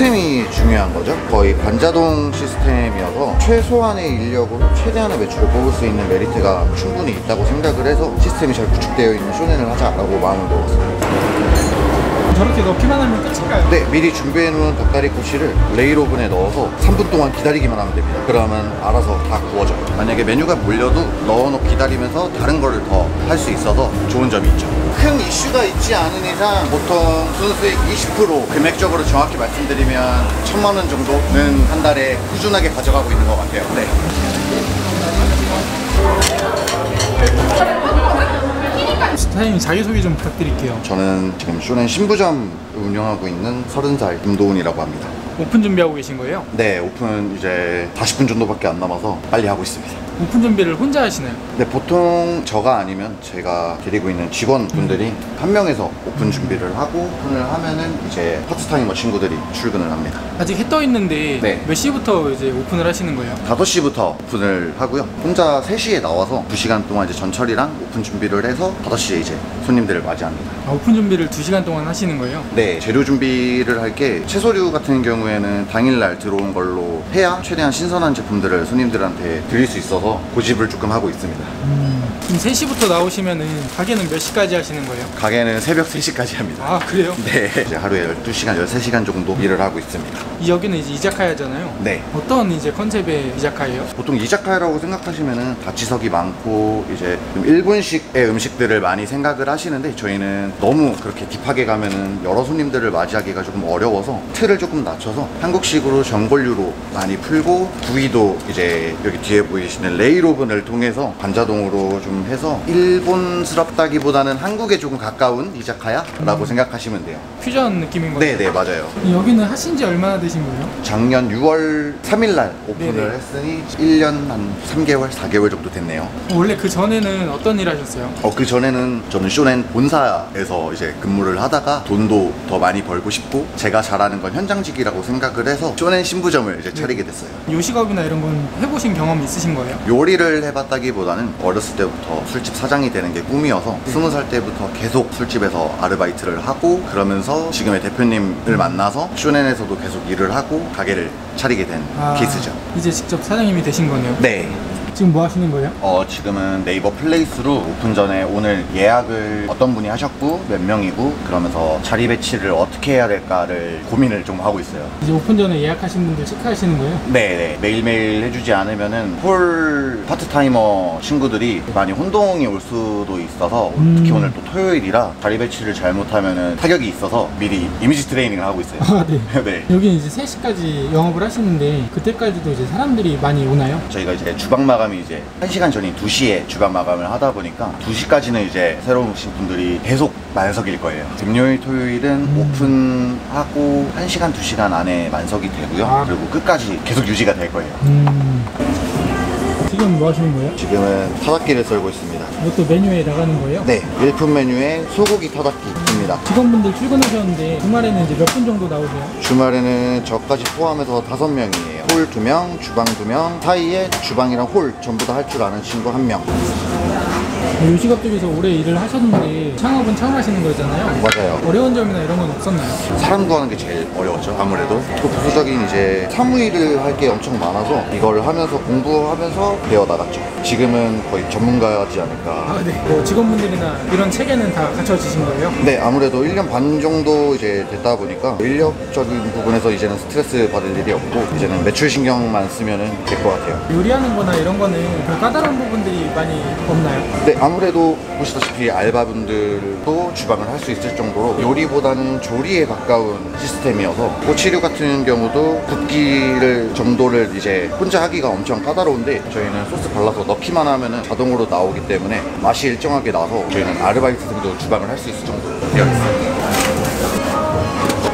시스템이 중요한 거죠. 거의 반자동 시스템이어서 최소한의 인력으로 최대한의 매출을 뽑을 수 있는 메리트가 충분히 있다고 생각을 해서 시스템이 잘 구축되어 있는 쇼넨을 하자라고 마음을 먹었습니다. 저렇게 넣기만 하면 끝인가요? 네, 미리 준비해놓은 닭다리 꼬치를 레일오븐에 넣어서 3분 동안 기다리기만 하면 됩니다. 그러면 알아서 다 구워져요. 만약에 메뉴가 몰려도 넣어놓고 기다리면서 다른 거를 더 할 수 있어서 좋은 점이 있죠. 큰 이슈가 있지 않은 이상 보통 순수익 20% 금액적으로 정확히 말씀드리면 1000만 원 정도는 한 달에 꾸준하게 가져가고 있는 것 같아요. 네. 사장님 자기소개 좀 부탁드릴게요. 저는 지금 쇼넨 신부점 운영하고 있는 30살 김도훈이라고 합니다. 오픈 준비하고 계신 거예요? 네, 오픈 이제 40분 정도밖에 안 남아서 빨리 하고 있습니다. 오픈 준비를 혼자 하시나요? 네, 보통 저가 아니면 제가 데리고 있는 직원분들이 한 명에서 오픈 준비를 하고 오픈을 하면은 이제 파트타이머 친구들이 출근을 합니다. 아직 해 떠 있는데 네. 몇 시부터 이제 오픈을 하시는 거예요? 5시부터 오픈을 하고요. 혼자 3시에 나와서 2시간 동안 이제 전철이랑 오픈 준비를 해서 5시에 이제 손님들을 맞이합니다. 아, 오픈 준비를 2시간 동안 하시는 거예요? 네, 재료 준비를 할 게 채소류 같은 경우에는 당일날 들어온 걸로 해야 최대한 신선한 제품들을 손님들한테 드릴 수 있어서 고집을 조금 하고 있습니다. 그럼 3시부터 나오시면은 가게는 몇 시까지 하시는 거예요? 가게는 새벽 3시까지 합니다. 아, 그래요? 네, 이제 하루에 12시간, 13시간 정도 일을 하고 있습니다. 여기는 이제 이자카야잖아요. 네. 어떤 이제 컨셉의 이자카야예요? 보통 이자카야라고 생각하시면은 다치석이 많고 이제 좀 일본식의 음식들을 많이 생각을 하시는데 저희는 너무 그렇게 딥하게 가면은 여러 손님들을 맞이하기가 조금 어려워서 틀을 조금 낮춰서 한국식으로 전골류로 많이 풀고 구이도 이제 여기 뒤에 보이시는 레일오븐을 통해서 반자동으로 좀 해서 일본스럽다기보다는 한국에 조금 가까운 이자카야라고 생각하시면 돼요. 퓨전 느낌인 거죠? 네, 맞아요. 여기는 하신 지 얼마나 되신 거예요? 작년 6월 3일날 오픈을 네네. 했으니 1년 한 3개월, 4개월 정도 됐네요. 원래 그 전에는 어떤 일 하셨어요? 그 전에는 저는 쇼넨 본사에서 이제 근무를 하다가 돈도 더 많이 벌고 싶고 제가 잘하는 건 현장직이라고 생각을 해서 쇼넨 신부점을 이제 차리게 됐어요. 요식업이나 이런 건 해보신 경험 있으신 거예요? 요리를 해봤다기보다는 어렸을 때부터 술집 사장이 되는 게 꿈이어서 20살 때부터 계속 술집에서 아르바이트를 하고 그러면서 지금의 대표님을 만나서 쇼넨에서도 계속 일을 하고 가게를 차리게 된 케이스죠. 이제 직접 사장님이 되신 거네요? 네. 지금 뭐 하시는 거예요? 지금은 네이버 플레이스로 오픈 전에 오늘 예약을 어떤 분이 하셨고 몇 명이고 그러면서 자리 배치를 어떻게 해야 될까를 고민을 좀 하고 있어요. 이제 오픈 전에 예약하신 분들 체크하시는 거예요? 네, 매일매일 해주지 않으면은 홀 파트타이머 친구들이 많이 혼동이 올 수도 있어서 특히 오늘 또 토요일이라 자리 배치를 잘못하면은 타격이 있어서 미리 이미지 트레이닝을 하고 있어요. 아, 네. 네. 여기는 이제 3시까지 영업을 하시는데 그때까지도 이제 사람들이 많이 오나요? 저희가 이제 주방 마감이 이제 1시간 전인 2시에 주방 마감을 하다 보니까 2시까지는 이제 새로 오신 분들이 계속 만석일 거예요. 금요일, 토요일은 오픈하고 1시간, 2시간 안에 만석이 되고요. 그리고 끝까지 계속 유지가 될 거예요. 지금 뭐 하시는 거예요? 지금은 타닥기를 썰고 있습니다. 이것도 메뉴에 나가는 거예요? 네, 일품 메뉴에 소고기 타닥기입니다. 직원분들 출근하셨는데 주말에는 이제 몇 분 정도 나오세요? 주말에는 저까지 포함해서 5명이에요. 홀 2명, 주방 2명, 사이에 주방이랑 홀 전부 다 할 줄 아는 친구 1명. 요식업 쪽에서 오래 일을 하셨는데 창업은 처음 하시는 거잖아요? 맞아요. 어려운 점이나 이런 건 없었나요? 사람 구하는 게 제일 어려웠죠. 아무래도 또 부수적인 이제 사무일을 할 게 엄청 많아서 이걸 하면서 공부하면서 배워나갔죠. 지금은 거의 전문가지 않을까. 네. 뭐 직원분들이나 이런 체계는 다 갖춰지신 거예요? 네, 아무래도 1년 반 정도 이제 됐다 보니까 인력적인 부분에서 이제는 스트레스 받을 일이 없고 이제는 매출 신경만 쓰면은 될 것 같아요. 요리하는 거나 이런 거는 별 까다로운 부분들이 많이 없나요? 네, 아무래도 보시다시피 알바분들도 주방을 할 수 있을 정도로 요리보다는 조리에 가까운 시스템이어서 꼬치류 같은 경우도 굽기를 정도를 이제 혼자 하기가 엄청 까다로운데 저희는 소스 발라서 넣기만 하면은 자동으로 나오기 때문에 맛이 일정하게 나서 저희는 아르바이트생도 주방을 할 수 있을 정도로 되어 있습니다.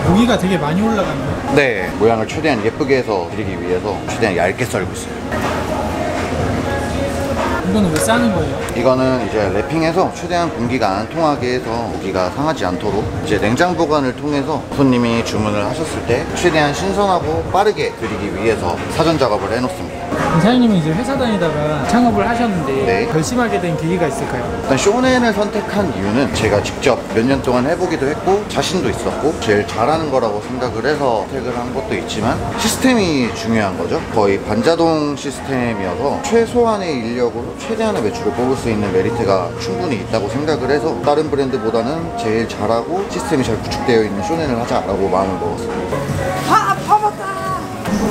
고기가 되게 많이 올라갔네요. 네, 모양을 최대한 예쁘게 해서 드리기 위해서 최대한 얇게 썰고 있어요. 이거는 왜 싸는 거예요? 이거는 이제 랩핑해서 최대한 공기가 안 통하게 해서 고기가 상하지 않도록 이제 냉장 보관을 통해서 손님이 주문을 하셨을 때 최대한 신선하고 빠르게 드리기 위해서 사전 작업을 해놓습니다. 사장님은 이제 회사 다니다가 창업을 하셨는데 네. 결심하게 된 계기가 있을까요? 일단 쇼넨을 선택한 이유는 제가 직접 몇 년 동안 해보기도 했고 자신도 있었고 제일 잘하는 거라고 생각을 해서 선택을 한 것도 있지만 시스템이 중요한 거죠. 거의 반자동 시스템이어서 최소한의 인력으로 최대한의 매출을 뽑을 수 있는 메리트가 충분히 있다고 생각을 해서 다른 브랜드보다는 제일 잘하고 시스템이 잘 구축되어 있는 쇼넨을 하자라고 마음을 먹었습니다.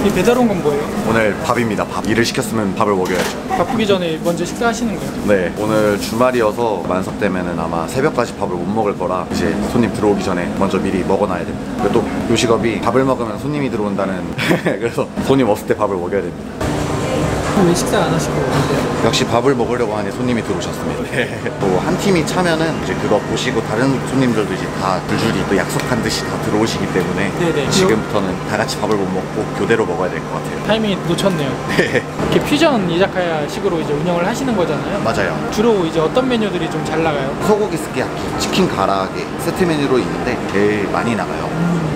이 배달 온 건 뭐예요? 오늘 밥입니다. 밥. 일을 시켰으면 밥을 먹여야죠. 바쁘기 전에 먼저 식사하시는 거예요? 네, 오늘 주말이어서 만석 때문에는 아마 새벽까지 밥을 못 먹을 거라 이제 손님 들어오기 전에 먼저 미리 먹어놔야 됩니다. 그리고 또 요식업이 밥을 먹으면 손님이 들어온다는 그래서 손님 없을 때 밥을 먹여야 됩니다. 왜 식사 안 하시고 오는데요? 역시 밥을 먹으려고 하니 손님이 들어오셨습니다. 또 한 팀이 차면은 이제 그거 보시고 다른 손님들도 이제 다 줄줄이 또 약속한 듯이 다 들어오시기 때문에 네네. 지금부터는 다 같이 밥을 못 먹고 교대로 먹어야 될 것 같아요. 타이밍이 놓쳤네요. 네, 이렇게 퓨전 이자카야 식으로 이제 운영을 하시는 거잖아요. 맞아요. 주로 이제 어떤 메뉴들이 좀 잘 나가요? 소고기 스키야키, 치킨 가라아게 세트 메뉴로 있는데 제일 많이 나가요.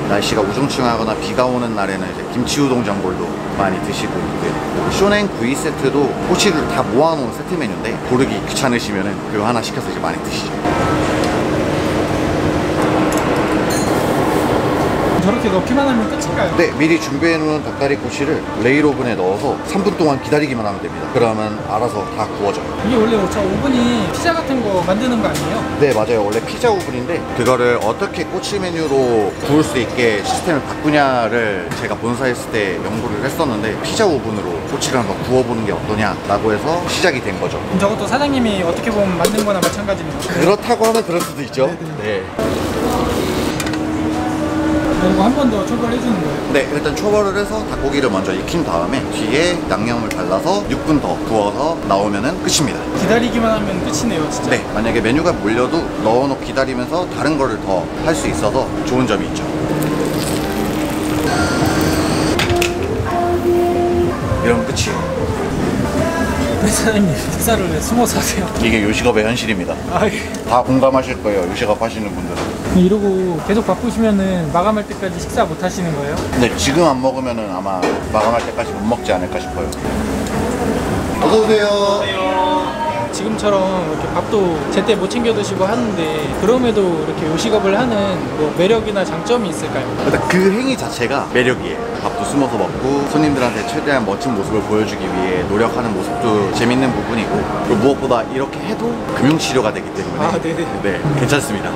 날씨가 우중충하거나 비가 오는 날에는 이제 김치 우동 전골도 많이 드시고 있고요. 쇼넨 구이 세트도 꼬치를 다 모아놓은 세트 메뉴인데 고르기 귀찮으시면은 그거 하나 시켜서 이제 많이 드시죠. 저렇게 넣기만 하면 끝인가요? 네, 미리 준비해놓은 닭다리 꼬치를 레일 오븐에 넣어서 3분 동안 기다리기만 하면 됩니다. 그러면 알아서 다 구워져요. 이게 원래 저 오븐이 피자 같은 거 만드는 거 아니에요? 네, 맞아요. 원래 피자 오븐인데 그거를 어떻게 꼬치 메뉴로 구울 수 있게 시스템을 바꾸냐를 제가 본사했을 때 연구를 했었는데 피자 오븐으로 꼬치를 한번 구워보는 게 어떠냐라고 해서 시작이 된 거죠. 그럼 저것도 사장님이 어떻게 보면 만든 거나 마찬가지네요. 그렇다고 하면 그럴 수도 있죠. 네. 그리고 한 번 더 초벌해 주는 거예요. 네, 일단 초벌을 해서 닭고기를 먼저 익힌 다음에 뒤에 양념을 발라서 6분 더 구워서 나오면은 끝입니다. 기다리기만 하면 끝이네요, 진짜. 네, 만약에 메뉴가 몰려도 넣어놓고 기다리면서 다른 거를 더 할 수 있어서 좋은 점이 있죠. 이러면 끝이에요. 우리 사장님 식사를 왜 숨어서 하세요? 이게 요식업의 현실입니다. 아, 예. 다 공감하실 거예요, 요식업 하시는 분들은. 이러고 계속 바쁘시면은 마감할 때까지 식사 못 하시는 거예요? 근데 지금 안 먹으면은 아마 마감할 때까지 못 먹지 않을까 싶어요. 어서오세요. 지금처럼 이렇게 밥도 제때 못 챙겨 드시고 하는데 그럼에도 이렇게 요식업을 하는 뭐 매력이나 장점이 있을까요? 일단 그 행위 자체가 매력이에요. 밥도 숨어서 먹고 손님들한테 최대한 멋진 모습을 보여주기 위해 노력하는 모습도 재밌는 부분이고 그리고 무엇보다 이렇게 해도 금융치료가 되기 때문에 아, 네네. 네, 괜찮습니다.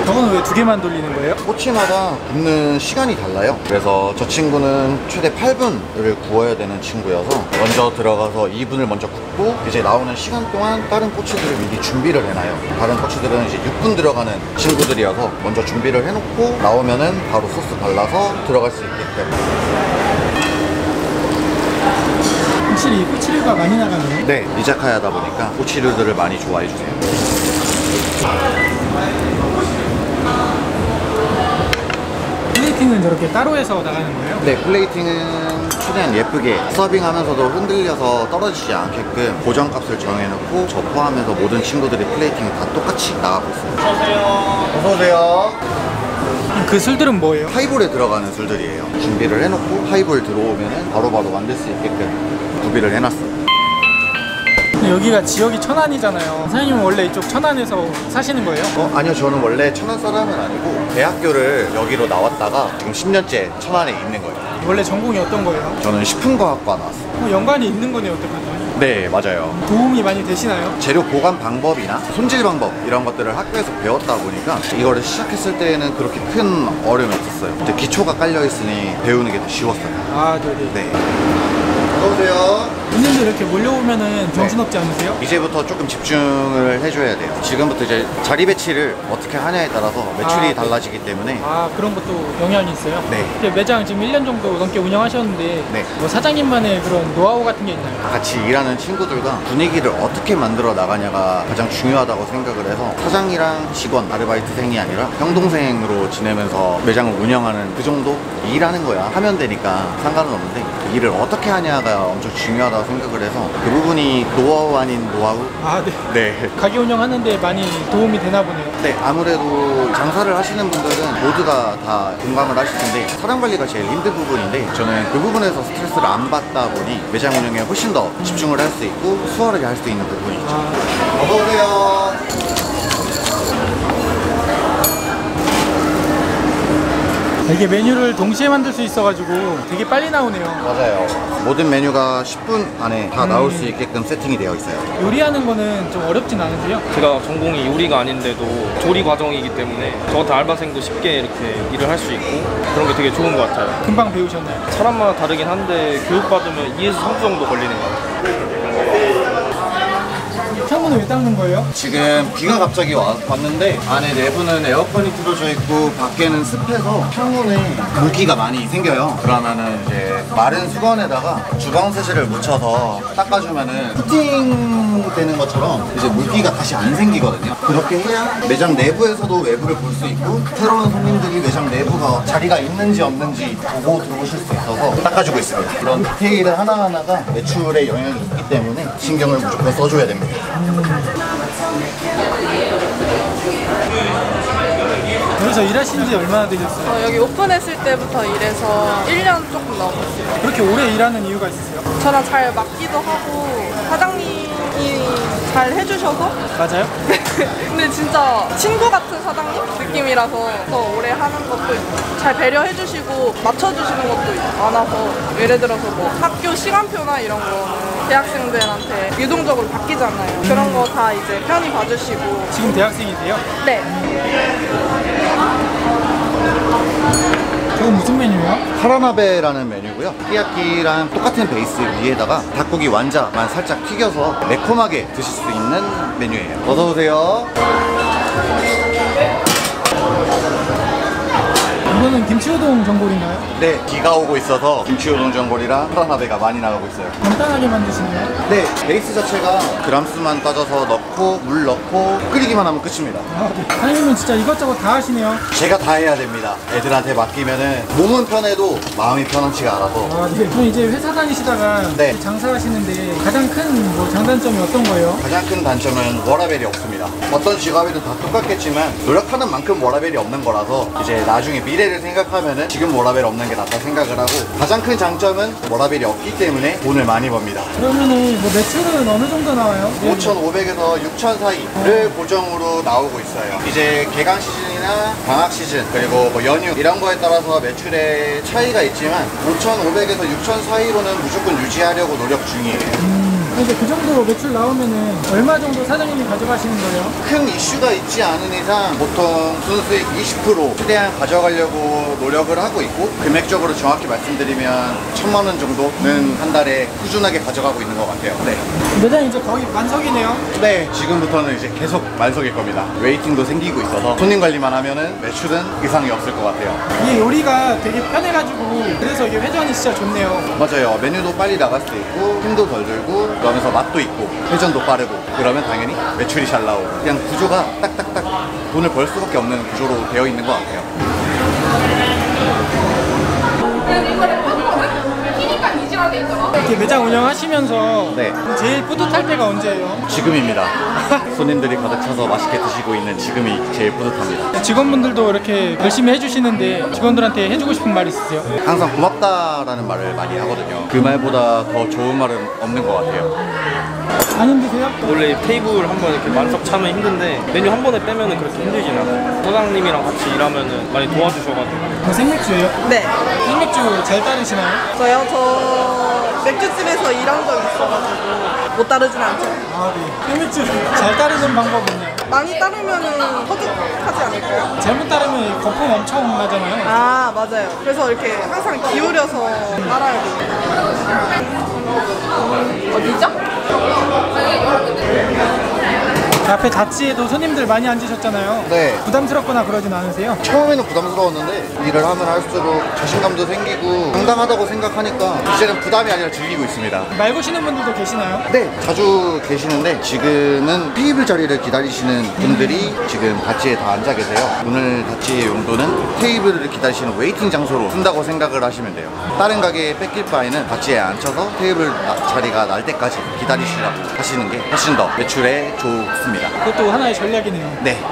저거는 왜 2개만 돌리는 거예요? 꼬치마다 굽는 시간이 달라요. 그래서 저 친구는 최대 8분을 구워야 되는 친구여서 먼저 들어가서 2분을 먼저 굽고 이제 나오는 시간 동안 다른 꼬치들을 미리 준비를 해놔요. 다른 꼬치들은 이제 6분 들어가는 친구들이어서 먼저 준비를 해놓고 나오면은 바로 소스 발라서 들어갈 수 있기 때문에. 확실히 꼬치류가 많이 나가네요. 네, 이자카야다 보니까 꼬치류들을 많이 좋아해 주세요. 플레이팅은 저렇게 따로 해서 나가는 거예요? 네, 플레이팅은 최대한 예쁘게 서빙하면서도 흔들려서 떨어지지 않게끔 고정값을 정해놓고 저 포함해서 모든 친구들이 플레이팅이 다 똑같이 나가고 있습니다. 어서오세요. 그 술들은 뭐예요? 하이볼에 들어가는 술들이에요. 준비를 해놓고 하이볼 들어오면 바로바로 만들 수 있게끔 구비를 해놨어요. 여기가 지역이 천안이잖아요. 사장님은 원래 이쪽 천안에서 사시는 거예요? 아니요, 저는 원래 천안 사람은 아니고 대학교를 여기로 나왔다가 지금 10년째 천안에 있는 거예요. 원래 전공이 어떤 거예요? 저는 식품과학과 나왔어요. 연관이 있는 거네요, 어떡하죠? 네, 맞아요. 도움이 많이 되시나요? 재료 보관 방법이나 손질 방법 이런 것들을 학교에서 배웠다 보니까 이거를 시작했을 때는 그렇게 큰 어려움이 없었어요. 이제 기초가 깔려 있으니 배우는 게 더 쉬웠어요. 아, 네네. 네. 어서오세요. 손님들 이렇게 몰려오면은 정신없지 않으세요? 이제부터 조금 집중을 해줘야 돼요. 지금부터 이제 자리 배치를 어떻게 하냐에 따라서 매출이 네. 달라지기 때문에 아, 그런 것도 영향이 있어요? 네. 이렇게 매장 지금 1년 정도 넘게 운영하셨는데 네. 뭐 사장님만의 그런 노하우 같은 게 있나요? 같이 일하는 친구들과 분위기를 어떻게 만들어 나가냐가 가장 중요하다고 생각을 해서 사장이랑 직원, 아르바이트생이 아니라 형동생으로 지내면서 매장을 운영하는 그 정도 일하는 거야 하면 되니까 상관은 없는데 그 일을 어떻게 하냐가 엄청 중요하다고 생각을 해서 그 부분이 노하우 아닌 노하우? 아, 네. 네. 가게 운영하는데 많이 도움이 되나 보네요. 네, 아무래도 장사를 하시는 분들은 모두가 다 공감을 하실 텐데 사람 관리가 제일 힘든 부분인데 저는 그 부분에서 스트레스를 안 받다 보니 매장 운영에 훨씬 더 집중을 할 수 있고 수월하게 할 수 있는 부분이죠. 어서오세요. 이게 메뉴를 동시에 만들 수 있어가지고 되게 빨리 나오네요. 맞아요. 모든 메뉴가 10분 안에 다 나올 수 있게끔 세팅이 되어 있어요. 요리하는 거는 좀 어렵진 않으세요? 제가 전공이 요리가 아닌데도 조리 과정이기 때문에 저 같은 알바생도 쉽게 이렇게 일을 할 수 있고 그런 게 되게 좋은 것 같아요. 금방 배우셨나요? 사람마다 다르긴 한데 교육받으면 2에서 3주 정도 걸리는 것 같아요. 창문을 왜 닦는 거예요? 지금 비가 갑자기 왔는데 안에 내부는 에어컨이 틀어져 있고 밖에는 습해서 창문에 물기가 많이 생겨요. 그러면은 이제 마른 수건에다가 주방 세제를 묻혀서 닦아주면은 코팅 되는 것처럼 이제 물기가 다시 안 생기거든요. 그렇게 해야 매장 내부에서도 외부를 볼 수 있고 새로운 손님들이 매장 내부가 자리가 있는지 없는지 보고 들어오실 수 있어서 닦아주고 있습니다. 이런 디테일을 하나하나가 매출에 영향이 있기 때문에 신경을 무조건 써줘야 됩니다. 여기서 일하신 지 얼마나 되셨어요? 여기 오픈했을 때부터 일해서 1년 조금 넘었어요. 그렇게 오래 일하는 이유가 있으세요? 저랑 잘 맞기도 하고 사장님이 잘 해주셔서 맞아요? 근데 진짜 친구 같은 사장님 느낌이라서 더 오래 하는 것도 있고 잘 배려해주시고 맞춰주시는 것도 많아서 예를 들어서 뭐 학교 시간표나 이런 거는 대학생들한테 유동적으로 바뀌잖아요. 그런 거 다 이제 편히 봐주시고. 지금 대학생이세요? 네. 저건 무슨 메뉴예요? 카라나베라는 메뉴고요. 스키야키랑 똑같은 베이스 위에다가 닭고기 완자만 살짝 튀겨서 매콤하게 드실 수 있는 메뉴예요. 어서오세요. 이거는 김치우동 전골인가요? 네, 비가 오고 있어서 김치우동 전골이랑 카라나베가 많이 나가고 있어요. 간단하게 만드시네요. 네, 베이스 자체가 그람수만 따져서 넣고 물 넣고 끓이기만 하면 끝입니다. 아, 네. 사장님은 진짜 이것저것 다 하시네요. 제가 다 해야 됩니다. 애들한테 맡기면은 몸은 편해도 마음이 편하지가 않아서. 아, 네. 그럼 이제 회사 다니시다가 네. 장사하시는데 가장 큰 뭐 장단점이 어떤 거예요? 가장 큰 단점은 워라밸이 없습니다. 어떤 직업이든 다 똑같겠지만 노력하는 만큼 워라밸이 없는 거라서 이제 나중에 미래를 생각하면은 지금 워라밸 없는 게 낫다 생각을 하고 가장 큰 장점은 워라밸이 없기 때문에 돈을 많이 법니다. 그러면은 뭐 매출은 어느 정도 나와요? 5,500에서 6,000 사이를 고정으로 나오고 있어요. 이제 개강 시즌이나 방학 시즌 그리고 뭐 연휴 이런 거에 따라서 매출의 차이가 있지만 5,500에서 6,000 사이로는 무조건 유지하려고 노력 중이에요. 이제 그 정도 매출 나오면은 얼마 정도 사장님이 가져가시는 거예요? 큰 이슈가 있지 않은 이상 보통 순수익 20% 최대한 가져가려고 노력을 하고 있고 금액적으로 정확히 말씀드리면 1,000만 원 정도는 한 달에 꾸준하게 가져가고 있는 것 같아요. 네. 매장 이제 거의 만석이네요. 네, 지금부터는 이제 계속 만석일 겁니다. 웨이팅도 생기고 있어서 손님 관리만 하면은 매출은 이상이 없을 것 같아요. 이게 요리가 되게 편해가지고 그래서 이게 회전이 진짜 좋네요. 맞아요. 메뉴도 빨리 나갈 수 있고 힘도 덜 들고 그러면서 맛도 있고 회전도 빠르고 그러면 당연히 매출이 잘 나오고 그냥 구조가 딱딱딱 돈을 벌 수밖에 없는 구조로 되어 있는 것 같아요. 이렇게 매장 운영하시면서 네. 제일 뿌듯할 때가 언제예요? 지금입니다. 손님들이 가득 차서 맛있게 드시고 있는 지금이 제일 뿌듯합니다. 직원분들도 이렇게 열심히 해주시는데 직원들한테 해주고 싶은 말 있으세요? 항상 고맙다라는 말을 많이 하거든요. 그 말보다 더 좋은 말은 없는 것 같아요. 안 힘드세요? 원래 테이블 한 번 이렇게 만석 차면 힘든데 메뉴 한 번에 빼면은 그렇게 힘들진 않아요. 사장님이랑 같이 일하면은 많이 도와주셔가지고. 뭐 생맥주예요? 네. 생맥주 잘 따르시나요? 저요? 저 맥주집에서 일한 적 있어가지고 못 따르진 않죠. 아, 네. 생맥주 잘 따르는 방법은요? 많이 따르면은 허접하지 않을까요? 잘못 따르면 거품 엄청 나잖아요. 아, 맞아요. 그래서 이렇게 항상 기울여서 따라야 돼요. 어디죠? 앞에 자취에도 손님들 많이 앉으셨잖아요. 네. 부담스럽거나 그러진 않으세요? 처음에는 부담스러웠는데 일을 하면 할수록 자신감도 생기고 당당하다고 생각하니까 이제는 부담이 아니라 즐기고 있습니다. 말 거시는 분들도 계시나요? 네, 자주 계시는데 지금은 테이블 자리를 기다리시는 분들이 지금 다치에 다 앉아 계세요. 오늘 다치의 용도는 테이블을 기다리시는 웨이팅 장소로 쓴다고 생각을 하시면 돼요. 다른 가게에 뺏길 바에는 다치에 앉혀서 테이블 자리가 날 때까지 기다리시라고 하시는 게 훨씬 더 매출에 좋습니다. 그것도 하나의 전략이네요. 네.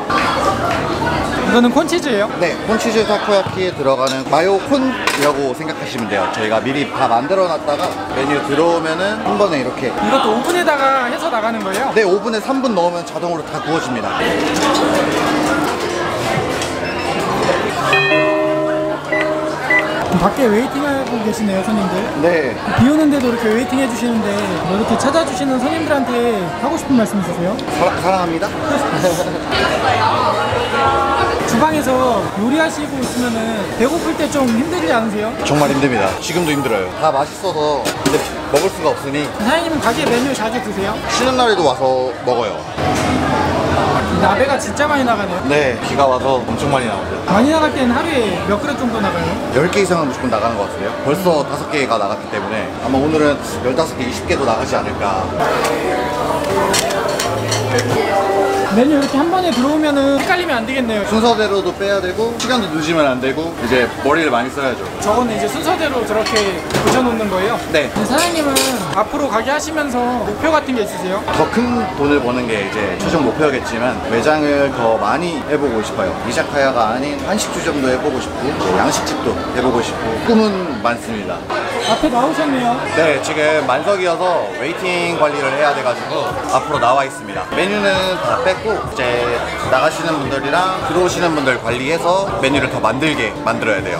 이거는 콘치즈예요? 네, 콘치즈 타코야키에 들어가는 마요 콘이라고 생각하시면 돼요. 저희가 미리 다 만들어 놨다가 메뉴 들어오면은 한 번에 이렇게 이것도 오븐에다가 해서 나가는 거예요? 네, 오븐에 3분 넣으면 자동으로 다 구워집니다. 밖에 웨이팅하고 계시네요, 손님들. 네. 비 오는데도 이렇게 웨이팅 해주시는데 뭐 이렇게 찾아주시는 손님들한테 하고 싶은 말씀 있으세요? 사랑합니다. 주방에서 요리하시고 있으면은 배고플 때 좀 힘들지 않으세요? 정말 힘듭니다. 지금도 힘들어요. 다 맛있어서 근데 먹을 수가 없으니 사장님은 가게 메뉴 자주 드세요? 쉬는 날에도 와서 먹어요. 나베가 진짜 많이 나가네요. 네, 비가 와서 엄청 많이 나옵니다. 많이 나갈 때는 하루에 몇 그릇 정도 나가요? 10개 이상은 무조건 나가는 것 같은데요. 벌써 5개가 나갔기 때문에 아마 오늘은 15개, 20개도 나가지 않을까. 메뉴 이렇게 한 번에 들어오면은 헷갈리면 안 되겠네요. 순서대로도 빼야 되고 시간도 늦으면 안 되고 이제 머리를 많이 써야죠. 저거는 이제 순서대로 저렇게 붙여놓는 거예요? 네. 근데 사장님은 앞으로 가게 하시면서 목표 같은 게 있으세요? 더 큰 돈을 버는 게 이제 최종 목표겠지만 매장을 더 많이 해보고 싶어요. 이자카야가 아닌 한식주점도 해보고 싶고 양식집도 해보고 싶고 꿈은 많습니다. 앞에 나오셨네요. 네, 지금 만석이어서 웨이팅 관리를 해야 돼가지고 앞으로 나와 있습니다. 메뉴는 다 뺐고 이제 나가시는 분들이랑 들어오시는 분들 관리해서 메뉴를 더 만들게 만들어야 돼요.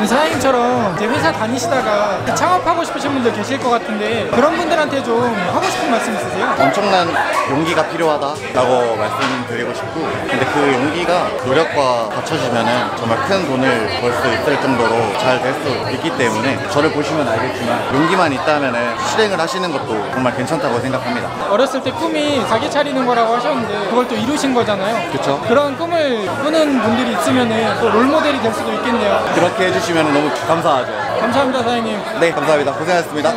사장님처럼 이제 회사 다니시다가 창업하고 싶으신 분들 계실 것 같은데 그런 분들한테 좀 하고 싶은 말씀 있으세요? 엄청난 용기가 필요하다라고 말씀드리고 싶고 근데 그 용기가 노력과 갖춰지면은 정말 큰 돈을 벌 수 있을 정도로 잘 될 수 있기 때문에 저를 보시면 알겠지만 용기만 있다면은 실행을 하시는 것도 정말 괜찮다고 생각합니다. 어렸을 때 꿈이 가게 차리는 거라고 하셨는데 그걸 또 이루신 거잖아요. 그쵸? 그런 꿈을 꾸는 분들이 있으면은 또 롤모델이 될 수도 있겠네요. 그렇게 해주시면 너무 감사하죠. 감사합니다, 사장님. 네, 감사합니다. 고생하셨습니다.